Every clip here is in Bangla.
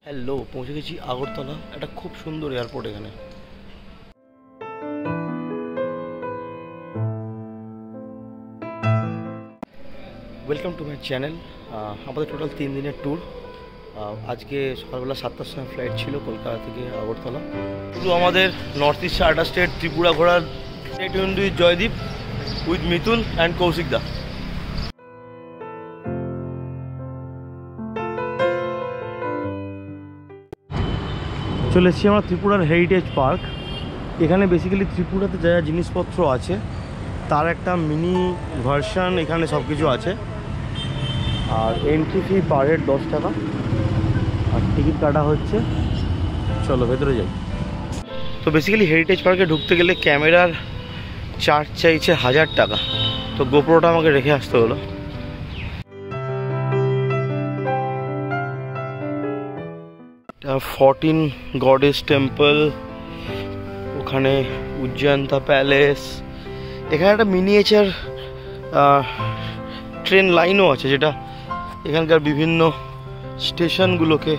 হ্যালো, পৌঁছে গেছি আগরতলা। একটা খুব সুন্দর এয়ারপোর্ট এখানে। Welcome to my channel. আমাদের টোটাল 3 দিনের ট্যুর। আজকে সকালবেলা 7টার সময় ফ্লাইট ছিল কলকাতা থেকে আগরতলা। শুধু আমাদের নর্থ ইস্ট 8টা স্টেট ত্রিপুরা ঘোরার জয়দীপ উইথ মিতুল অ্যান্ড কৌশিক দা। চলে এসেছি আমরা ত্রিপুরার হেরিটেজ পার্ক। এখানে বেসিক্যালি ত্রিপুরাতে যা যা জিনিসপত্র আছে তার একটা মিনি ভার্সন এখানে সব কিছু আছে। আর এন্ট্রি ফি পার হেড 10 টাকা, আর টিকিট কাটা হচ্ছে। চলো ভেতরে যাই। তো বেসিক্যালি হেরিটেজ পার্কে ঢুকতে গেলে ক্যামেরার চার্জ চাইছে 1000 টাকা। তো গোপ্রোটা আমাকে রেখে আসতে হলো। এটা 14 গডেস টেম্পল, ওখানে উজ্জয়ন্তা প্যালেস। এখানে একটা মিনিয়েচার ট্রেন লাইনও আছে, যেটা এখানকার বিভিন্ন স্টেশনগুলোকে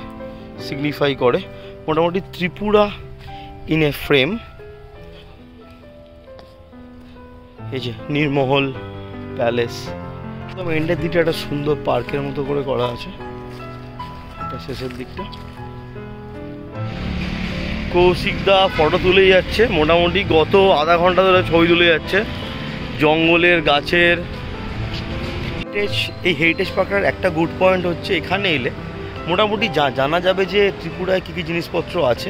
সিগনিফাই করে। মোটামুটি ত্রিপুরা ইন এ ফ্রেম। এই যে নীরমহল প্যালেস, একদম এন্ডের দিকটা একটা সুন্দর পার্কের মতো করে করা আছে। এটা শেষের দিকটা। কৌশিকদা ফটো তুলে যাচ্ছে, মোটামুটি গত আধা ঘন্টা ধরে ছবি তুলে যাচ্ছে জঙ্গলের, গাছের। এই হেরিটেজ পার্কের একটা গুড পয়েন্ট হচ্ছে এখানে এলে মোটামুটি জানা যাবে যে ত্রিপুরায় কী কী জিনিসপত্র আছে।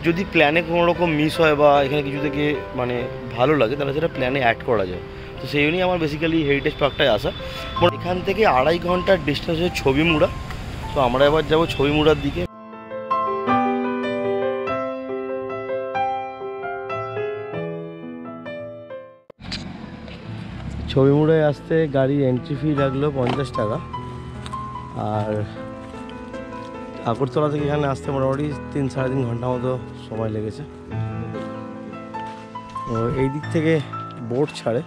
যদি প্ল্যানে কোনো রকম মিস হয় বা এখানে কিছু থেকে মানে ভালো লাগে, তাহলে সেটা প্ল্যানে অ্যাড করা যায়। তো সেই জন্যই আমার বেসিক্যালি হেরিটেজ পার্কটায় আসা। এখান থেকে 2.5 ঘন্টার ডিস্টেন্স হচ্ছে ছবিমুড়া। তো আমরা এবার যাবো ছবিমুড়ার দিকে। ছবিমুড়ায় আসতে গাড়ির এন্ট্রি ফি লাগলো 50 টাকা। আর আগরতলা থেকে এখানে আসতে মোটামুটি 3-3.5 ঘন্টা মতো সময় লেগেছে। তো এই দিক থেকে বোট ছাড়ে।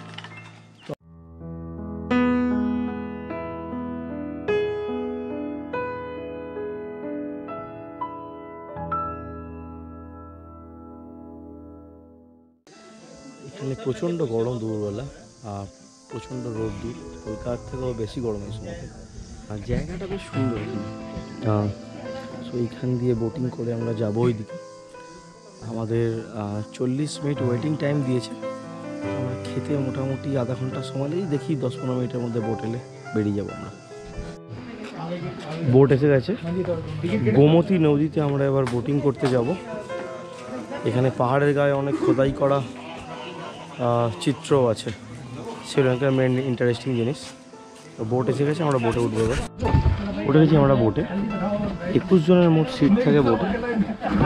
এখানে প্রচণ্ড গরম দুপুরবেলা, আর প্রচণ্ড রোদ্দুর। কলকাতার থেকেও বেশি গরম এই সময়তে। আর জায়গাটা বেশ সুন্দর এখানে। সো এইখান দিয়ে বোটিং করে আমরা যাবো ওই দিকে। আমাদের 40 মিনিট ওয়েটিং টাইম দিয়েছে। আমরা খেতে মোটামুটি আধা ঘন্টা সময় লেগে, দেখি 10-15 মিনিটের মধ্যে বোট এলে বেরিয়ে যাবো আমরা। বোট এসে গেছে। গোমতী নদীতে আমরা এবার বোটিং করতে যাব। এখানে পাহাড়ের গায়ে অনেক খোদাই করা চিত্রও আছে, সেখানকার মেন ইন্টারেস্টিং জিনিস। তো বোট এসে গেছে, আমরা বোটে উঠবো এবার। উঠে গেছি আমরা বোটে। 21 জনের মোট সিট থাকে বোটে,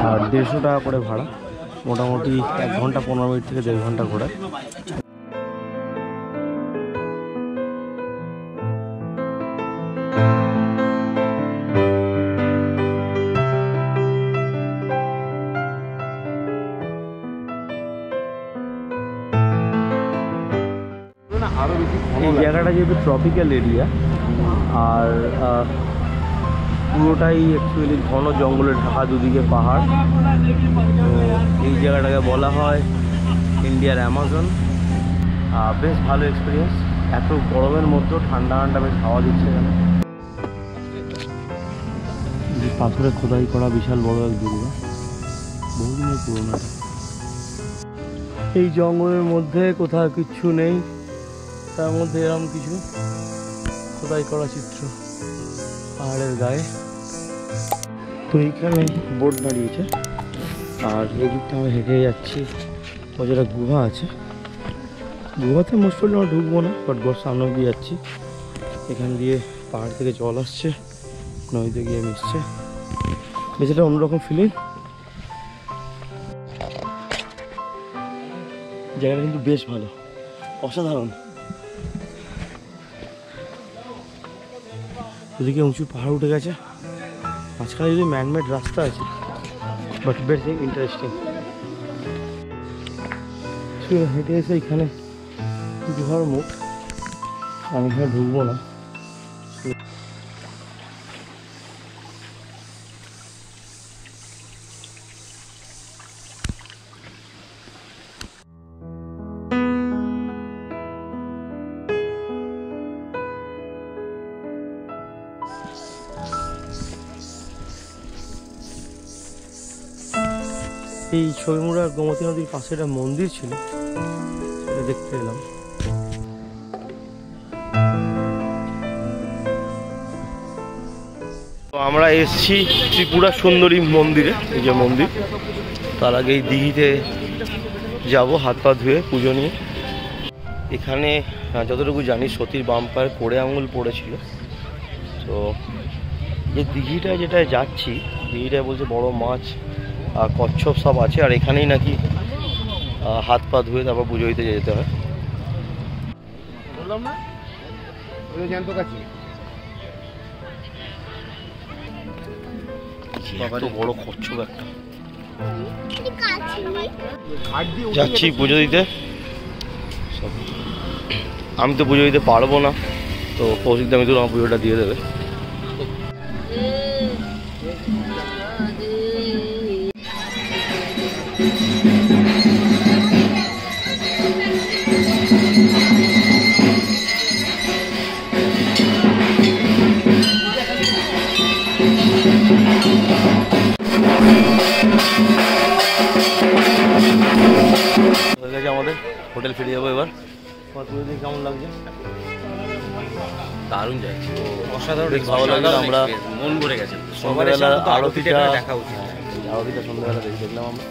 আর 150 টাকা করে ভাড়া। মোটামুটি 1 ঘন্টা 15 মিনিট থেকে 1.5 ঘন্টা ঘোরায়। এই জায়গাটা যেহেতু ট্রপিক্যাল এরিয়া, আর পুরোটাই অ্যাকচুয়ালি ঘন জঙ্গলে ঢাকা, দুদিকে পাহাড়। এই জায়গাটাকে বলা হয় ইন্ডিয়ার অ্যামাজন। বেশ ভালো এক্সপিরিয়েন্স। এত গরমের মধ্যেও ঠান্ডা ঠান্ডা বেশ হাওয়া দিচ্ছে এখানে। পাথরে খোদাই করা বিশাল বড় এক দুর্গা, বহুদিনের পুরোনো। এই জঙ্গলের মধ্যে কোথাও কিচ্ছু নেই, তার মধ্যে এরকম কিছু খোদাই করা চিত্র পাহাড়ের গায়ে। তো এইখানে বোট দাঁড়িয়েছে, আর এই দিকটা আমরা হেঁটে যাচ্ছি। যেটা গুহা আছে, গুহাতে মোস্ট প্রবলি আমরা ঢুকবো না, বাট গোর সামনে দিয়ে যাচ্ছি। এখান দিয়ে পাহাড় থেকে জল আসছে, নদীতে গিয়ে মিশছে। বেশ একটা অন্যরকম ফিলিং। জায়গাটা কিন্তু বেশ ভালো, অসাধারণ। ওদিকে উঁচু পাহাড় উঠে গেছে, মাঝখানে যদি ম্যানমেড রাস্তা আছে, বাট বেশ ইন্টারেস্টিং। হেঁটে এসে এখানে গুহার মুখ, আমি এখানে ঢুকবো না। এই ছবিমুড়া গোমতী নদীর পাশে একটা মন্দির ছিল, সেটা দেখতে এলাম। তো আমরা এসেছি ত্রিপুরা সুন্দরী মন্দিরে, এই যে মন্দির। তার আগে এই দিঘিতে যাব হাত পা ধুয়ে পুজো নিয়ে। এখানে যতটুকু জানি সতীর বাম পায়ের কোড়ে আঙুল পড়েছিল। তো যে দিঘিটা যেটা যাচ্ছি, দিঘিটায় বলছে বড় মাছ আর কচ্ছপ সব আছে, আর এখানেই নাকি হাত পা ধুয়ে তারপর পুজো দিতে যেতে হয়। বললাম না জ্যান্ত কাছে বড় কচ্ছপ একটা। যাচ্ছি পুজো দিতে। আমি তো পুজো দিতে পারবো না, তো কৌশিক দামি তো আমার পুজোটা দিয়ে দেবে। আমাদের হোটেল ফিরে যাবো এবার। কেমন লাগছে? দারুণ যায়, অসাধারণ, ভালো লাগলো। আমরা মন ভরে গেছে। সন্ধ্যাবেলা আরতিটা দেখা উচিত, আরতিটা সন্ধ্যাবেলা দেখলাম আমরা।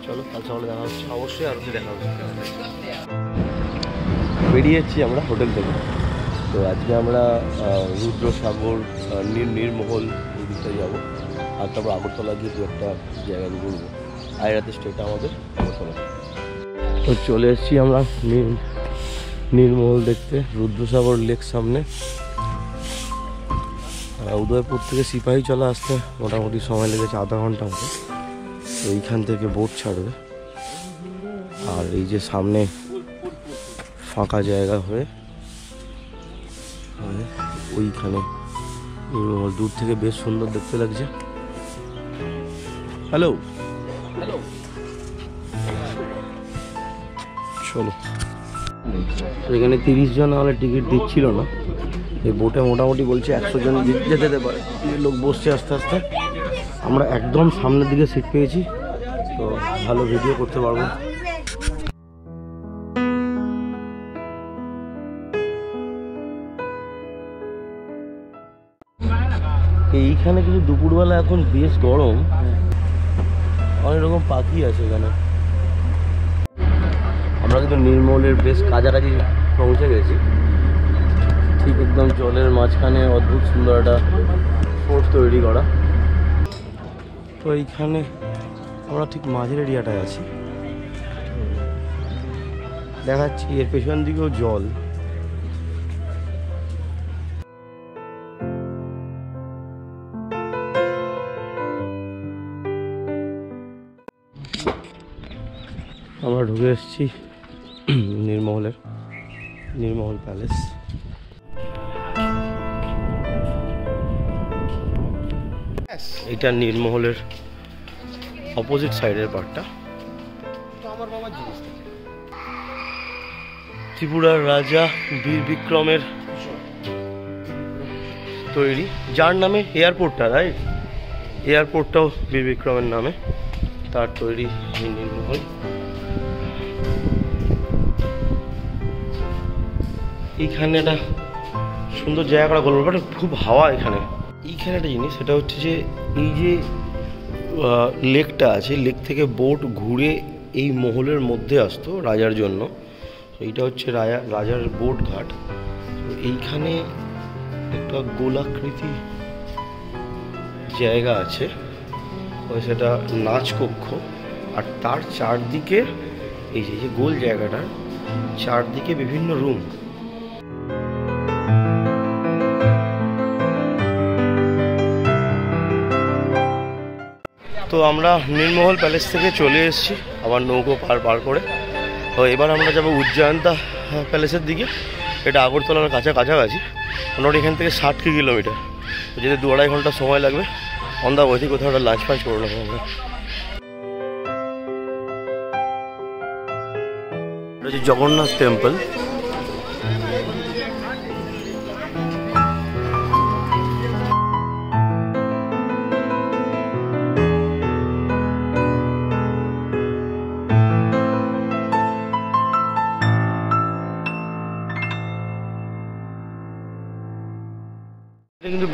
চলো কাল সকালে দেখা হচ্ছে। অবশ্যই আরতি দেখা উচিত। বেরিয়েছি আমরা হোটেল থেকে। তো আজকে আমরা রুদ্রসাগর, নীরমহল এই দিকটা যাবো, আর তারপর আগরতলা গিয়ে দু একটা জায়গা ঘুরবো। আর রাতে স্টেটা আমাদের আগরতলা। তো চলে এসেছি আমরা নীরমহল দেখতে, রুদ্রসাগর লেক সামনে। উদয়পুর থেকে সিপাহী চলে আসতে মোটামুটি সময় লেগেছে আধা ঘন্টা মতো। তো এইখান থেকে বোট ছাড়বে, আর এই যে সামনে ফাঁকা জায়গা হয়ে ওইখানে নীরমহল দূর থেকে বেশ সুন্দর দেখতে লাগছে। হ্যালো হ্যালো, চলো। এখানে 30 জন হলে টিকিট দিচ্ছিল না। এই বোটে মোটামুটি বলছে 100 জন যেতে পারে। লোক বসছে আস্তে আস্তে। আমরা একদম সামনের দিকে সিট পেয়েছি, তো ভালো ভিডিও করতে পারবো। এইখানে কিন্তু দুপুরবেলা এখন বেশ গরম, অনেক রকম পাখি আছে এখানে। আমরা কিন্তু নীরমহলের বেশ কাছাকাছি পৌঁছে গেছি। ঠিক একদম জলের মাঝখানে অদ্ভুত সুন্দর একটা ফোর্ট তৈরি করা। তো এইখানে আমরা ঠিক মাঝের এরিয়াটায় আছি, দেখাচ্ছি। এর পেছন দিকেও জল। আমরা ঢুকে এসেছি নীরমহল প্যালেস। এটা নীরমহলের অপোজিট সাইডের পার্টটা। ত্রিপুরার রাজা বীর বিক্রমের তৈরি, যার নামে এয়ারপোর্টটা, রাইট? এয়ারপোর্টটাও বীর বিক্রমের নামে তার তৈরি এই নীরমহল। এইখানে একটা সুন্দর জায়গা করা গল্প, খুব হাওয়া এখানে। এইখানে একটা জিনিস, সেটা হচ্ছে যে এই যে লেকটা আছে, লেক থেকে বোট ঘুরে এই মহলের মধ্যে আসতো রাজার জন্য। এইটা হচ্ছে রাজার বোট ঘাট। এইখানে একটা গোলাকৃতি জায়গা আছে, সেটা নাচ কক্ষ। আর তার চারদিকে এই যে গোল জায়গাটার চারদিকে বিভিন্ন রুম। তো আমরা নীরমহল প্যালেস থেকে চলে এসেছি আবার নৌকো পার করে। তো এবার আমরা যাবো উজ্জয়ন্তা প্যালেসের দিকে। এটা আগরতলার কাছাকাছি, মোটামুটি এখান থেকে 60 কিলোমিটার। যেতে 2-2.5 ঘন্টা সময় লাগবে। অন দা ওয়ে কোথাও একটা লাঞ্চ ফাঞ্চ করে নেবো আমরা। এটা হচ্ছে জগন্নাথ টেম্পল।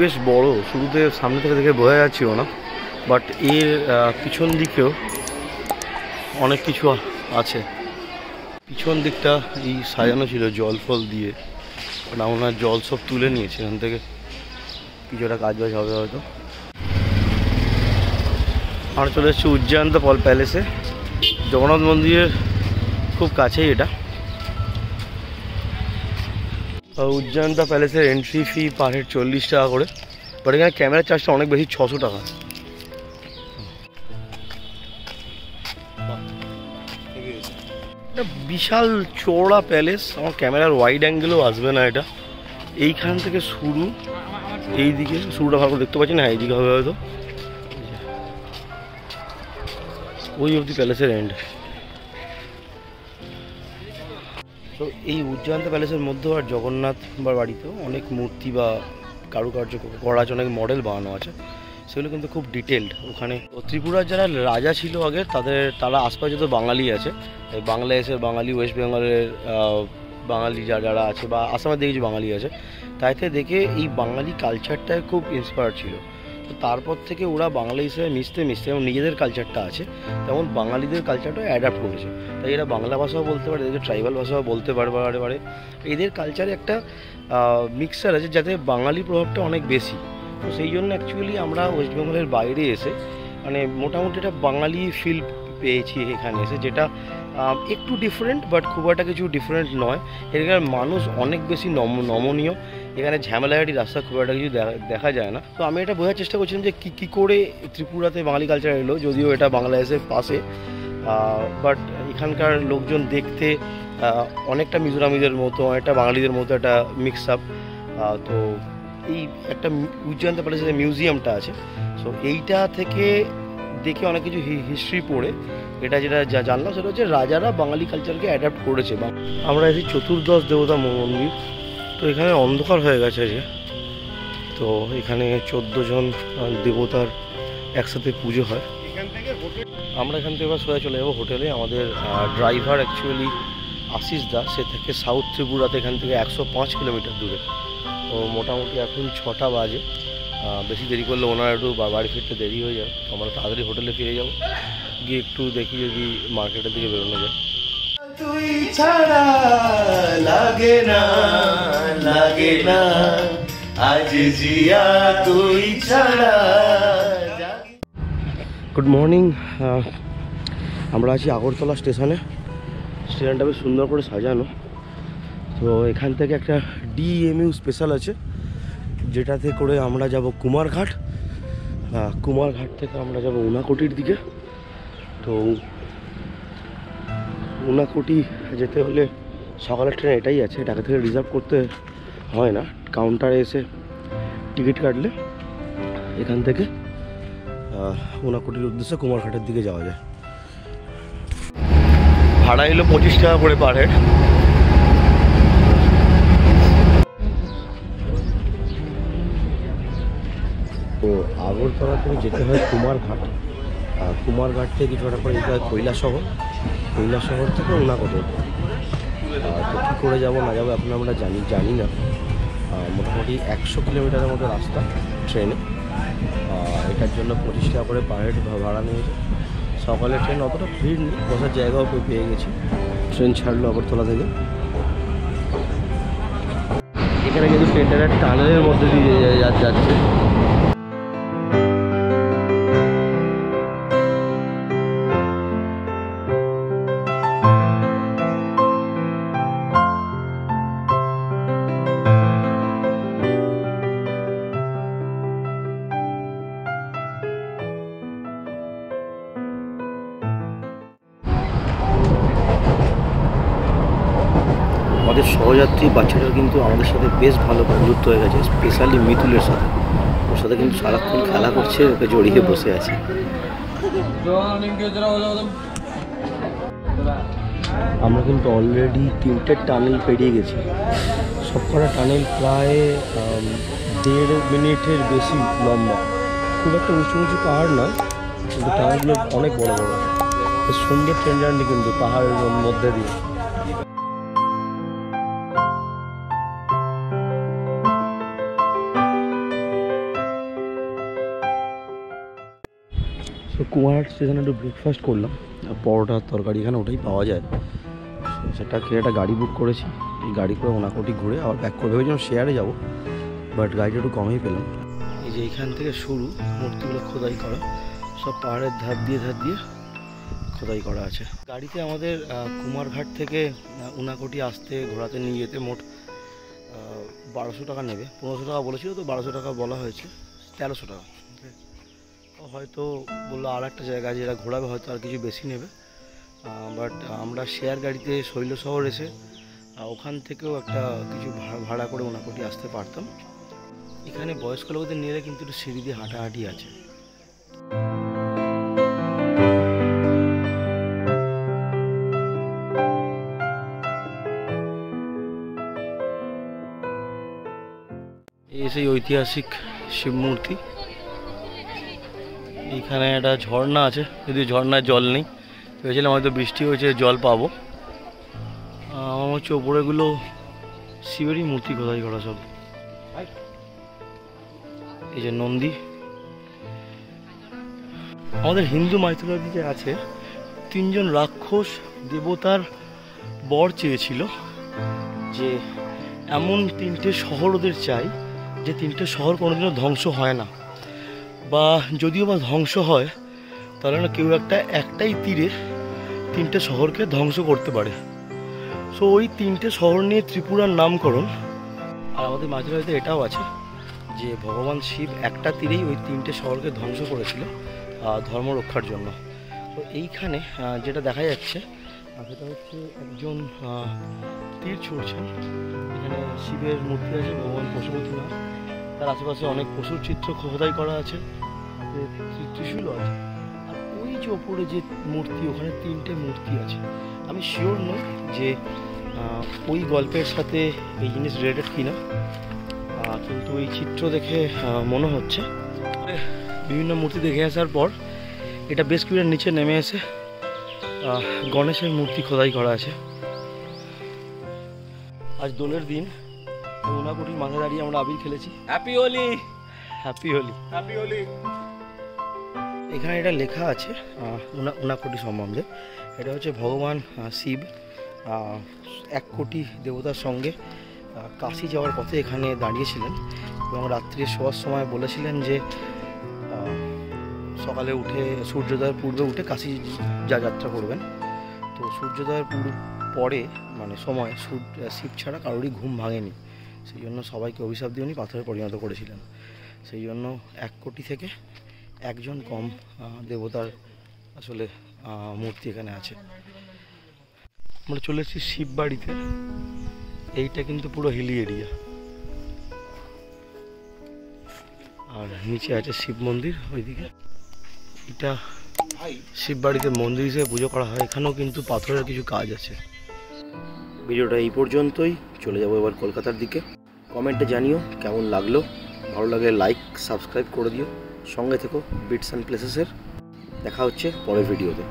বেশ বড়, শুরুতে সামনে থেকে দেখে বোঝা যাচ্ছিল না, বাট এর পিছন দিকেও অনেক কিছু আছে। পিছন দিকটা এই সাজানো ছিল জল ফল দিয়ে, ওনার জল সব তুলে নিয়েছে এখান থেকে, কিছুটা কাজ বাজ হবে হয়তো। আমরা চলে এসেছি উজ্জয়ন্ত প্যালেসে, জগন্নাথ মন্দিরের খুব কাছেই এটা। উজ্জয়ন্ত প্যালেসের এন্ট্রি ফি পার হেড 40 টাকা করে, বাট এখানে ক্যামেরা চার্জটা অনেক বেশি, 600 টাকা। এটা বিশাল চওড়া প্যালেস, আমার ক্যামেরার ওয়াইড অ্যাঙ্গেলও আসবে না এটা। এইখান থেকে শুরু, এই দিকে শুরুটা ভালো দেখতে পাচ্ছি না, এইদিকে হবে হয়তো, ওই অবধি প্যালেসের এন্ড। তো এই উজ্জয়ন্ত প্যালেসের মধ্যেও আর জগন্নাথ বাড়িতেও অনেক মূর্তি বা কারুকার্য করা আছে, অনেক মডেল বানানো আছে, সেগুলো কিন্তু খুব ডিটেলড। ওখানে ত্রিপুরার যারা রাজা ছিল আগে তারা আশপাশে তো বাঙালি আছে, বাংলাদেশের বাঙালি, ওয়েস্ট বেঙ্গলের বাঙালি যারা আছে, বা আসামের দিকে কিছু বাঙালি আছে, তাইতে দেখে এই বাঙালি কালচারটায় খুব ইন্সপায়ার ছিল। তো তারপর থেকে ওরা বাঙালি হিসেবে মিশতে যেমন নিজেদের কালচারটা আছে, তেমন বাঙালিদের কালচারটাও অ্যাডাপ্ট করেছে। তাই এরা বাংলা ভাষাও বলতে পারে, এদের ট্রাইবাল ভাষাও বলতে পারে, এদের কালচারে একটা মিক্সচার আছে যাতে বাঙালি প্রভাবটা অনেক বেশি। তো সেই জন্য অ্যাকচুয়ালি আমরা ওয়েস্ট বেঙ্গলের বাইরে এসে মানে মোটামুটি একটা বাঙালি ফিল পেয়েছি এখানে এসে, যেটা একটু ডিফারেন্ট, বাট খুব একটা কিছু ডিফারেন্ট নয়। এখানে মানুষ অনেক বেশি নমনীয়, এখানে ঝামেলাহাটি রাস্তা খুব একটা কিছু দেখা যায় না। তো আমি এটা বোঝার চেষ্টা করছিলাম যে কী করে ত্রিপুরাতে বাঙালি কালচার এলো, যদিও এটা বাংলাদেশের পাশে, বাট এখানকার লোকজন দেখতে অনেকটা মিজোরামিদের মতো, অনেকটা বাঙালিদের মতো একটা মিক্স আপ। তো এই একটা উজ্জয়ন্ত প্যালেসের মিউজিয়ামটা আছে, সো এইটা থেকে দেখে অনেক কিছু হিস্ট্রি পড়ে এটা যেটা জানলাম সেটা হচ্ছে রাজারা বাঙালি কালচারকে অ্যাডাপ্ট করেছে। আমরা এসেছি চতুর্দশ দেবতা মন্দির, তো এখানে অন্ধকার হয়ে গেছে আজকে, তো এখানে 14 জন দেবতার একসাথে পুজো হয়। আমরা এখান থেকে এবার সোজা চলে যাবো হোটেলে। আমাদের ড্রাইভার অ্যাকচুয়ালি আশিস দা, সে থেকে সাউথ ত্রিপুরাতে এখান থেকে 105 কিলোমিটার দূরে। তো মোটামুটি এখন 6টা বাজে, বেশি দেরি করলে ওনার একটু বাড়ি ফিরতে দেরি হয়ে যাবে। আমরা তাড়াতাড়ি হোটেলে ফিরে যাব, গিয়ে একটু দেখি যদি মার্কেটের দিকে বেরোনো যায়। তুই ছাড়া লাগে না লাগে না আজ জিয়া তুই ছাড়া। গুড মর্নিং, আমরা আছি আগরতলা স্টেশনটা বেশ সুন্দর করে সাজানো। তো এখান থেকে একটা ডিএমইউ স্পেশাল আছে, যেটাতে করে আমরা যাব কুমারঘাট, কুমারঘাট থেকে আমরা যাব উনাকোটির দিকে। তো উনাকোটি যেতে হলে সকালের ট্রেন এটাই আছে, ঢাকা থেকে রিজার্ভ করতে হয় না, কাউন্টারে এসে টিকিট কাটলে এখান থেকে উনাকোটির উদ্দেশ্যে কুমারঘাটের দিকে যাওয়া যায়। ভাড়া এলো 25 টাকা করে পার হেড। তো আগরতলা থেকে যেতে হয় কুমারঘাট, কুমারঘাট থেকে কিছুটা পরে যেতে হয় কৈলাসহর থেকে উনাকোটি। তো কী করে যাবো না যাবো এখন আমরা জানি না। মোটামুটি 100 কিলোমিটারের মতো রাস্তা ট্রেনে, এটার জন্য 25 টাকা করে পার হেড ভাড়া নিয়েছে। সকালে ট্রেন অতটা ভিড় নেই, বসার জায়গাও পেয়ে গেছি। ট্রেন ছাড়লো আগরতলা থেকে। এখানে কিন্তু ট্রেনটা টানেলের মধ্যে দিয়ে যাচ্ছে। আমাদের সহযাত্রী বাচ্চাটার কিন্তু আমাদের সাথে বেশ ভালো বন্ধুত্ব হয়ে গেছে, স্পেশালি মিতুলের সাথে। ওর সাথে কিন্তু সারাক্ষণ খেলা করছে, ওকে জড়িয়ে বসে আছে। আমরা কিন্তু অলরেডি 3টে টানেল পেরিয়ে গেছি। সবকটা টানেল প্রায় 1.5 মিনিটের বেশি লম্বা। খুব একটা উঁচু পাহাড় নয়, কিন্তু টানেলগুলো অনেক বড় বড়। বেশ সুন্দর ট্রেন জার্নি কিন্তু পাহাড়ের মধ্যে দিয়ে। কুমারহাট স্টেশনে একটু ব্রেকফাস্ট করলাম, পরোটার তরকারি এখানে ওটাই পাওয়া যায়। সেটা খেয়ে একটা গাড়ি বুক করেছি, এই গাড়ি করে ওনাকোটি ঘুরে আবার ব্যাক করে ভেবেছিলাম শেয়ারে যাবো, বাট গাড়িটা একটু কমেই পেলাম। এই যে এইখান থেকে শুরু, মূর্তিগুলো খোদাই করা, সব পাহাড়ের ধার দিয়ে খোদাই করা আছে। গাড়িতে আমাদের কুমারঘাট থেকে উনাকোটি আসতে ঘোরাতে নিয়ে যেতে মোট 1200 টাকা নেবে। 1500 টাকা বলেছিল, তো 1200 টাকা বলা হয়েছে, 1300 টাকা। হয়তো বললো আর একটা জায়গায় যেটা ঘোরাবে হয়তো আর কিছু বেশি নেবে, বাট আমরা শেয়ার গাড়িতে শৈলশহর এসে ওখান থেকেও একটা কিছু ভাড়া করে উনাকোটি আসতে পারতাম। এখানে বয়স্ক লোকদের নিয়ে কিন্তু একটু সিঁড়ি দিয়ে হাঁটাহাঁটি আছে। এই সেই ঐতিহাসিক শিব মূর্তি। এইখানে একটা ঝর্ণা আছে, যদি ঝর্ণায় জল নেই, ভেবেছিলাম হয়তো বৃষ্টি হয়েছে জল পাবো। আমার হচ্ছে ওপরেগুলো শিবেরই মূর্তি খোদাই করা সব। এই যে নন্দী, আমাদের হিন্দু মাইথোলজিতে আছে 3 জন রাক্ষস দেবতার বর চেয়েছিল যে এমন 3টে শহর ওদের চাই যে 3টে শহর কোনোদিনও ধ্বংস হয় না, বা যদিও বা ধ্বংস হয় তাহলে না কেউ একটাই তীরে 3টে শহরকে ধ্বংস করতে পারে। সো ওই 3টে শহর নিয়ে ত্রিপুরার নামকরণ। আর আমাদের মাইথোলজিতে এটাও আছে যে ভগবান শিব একটা তীরেই ওই 3টে শহরকে ধ্বংস করেছিল ধর্ম রক্ষার জন্য। তো এইখানে যেটা দেখা যাচ্ছে সেটা হচ্ছে একজন তীর ছুঁড়ছেন। এখানে শিবের মূর্তি আছে, ভগবান পশুপতিনাথ, তার আশেপাশে অনেক পশুর চিত্র খোদাই করা আছে, ত্রিশূলও আছে। আর ওই যে ওপরে যে মূর্তি, ওখানে 3টে মূর্তি আছে। আমি শিওর নই যে ওই গল্পের সাথে এই জিনিস রিলেটেড কিনা, কিন্তু ওই চিত্র দেখে মনে হচ্ছে। বিভিন্ন মূর্তি দেখে আসার পর এটা বেশ কিছুটা নিচে নেমে এসে গণেশের মূর্তি খোদাই করা আছে। আজ দোলের দিন, উনাকোটির মাথায় দাঁড়িয়ে আমরা আবির খেলেছি। Happy Holi, happy Holi, happy Holi. এখানে এটা লেখা আছে উনাকোটি সম্বন্ধে। এটা হচ্ছে ভগবান শিব 1 কোটি দেবতার সঙ্গে কাশি যাওয়ার পথে এখানে দাঁড়িয়েছিলেন এবং রাত্রে শোয়ার সময় বলেছিলেন যে সকালে উঠে সূর্যোদয়ের পূর্বে উঠে কাশি যাত্রা করবেন। তো সূর্যোদয়ের পরে মানে সময় শিব ছাড়া কারোরই ঘুম ভাঙেনি, সেই জন্য সবাইকে অভিশাপ দিয়ে উনি পাথরে পরিণত করেছিলেন। সেই জন্য 1 কোটি থেকে একজন কম দেবতার আসলে মূর্তি এখানে আছে। আমরা চলে এসেছি শিব বাড়িতে। এইটা কিন্তু পুরো হিলি এরিয়া, আর নিচে আছে শিব মন্দির ওইদিকে। এটা শিব বাড়িতে মন্দির হিসেবে পুজো করা হয়। এখানেও কিন্তু পাথরের কিছু কাজ আছে। ভিডিওটা এই পর্যন্তই, চলে যাবো এবার কলকাতার দিকে। কমেন্টে জানিও কেমন লাগলো, ভালো লাগলে লাইক সাবস্ক্রাইব করে দিও, সঙ্গে থেকো বিটস অ্যান্ড প্লেসেসের। দেখা হচ্ছে পরের ভিডিওতে।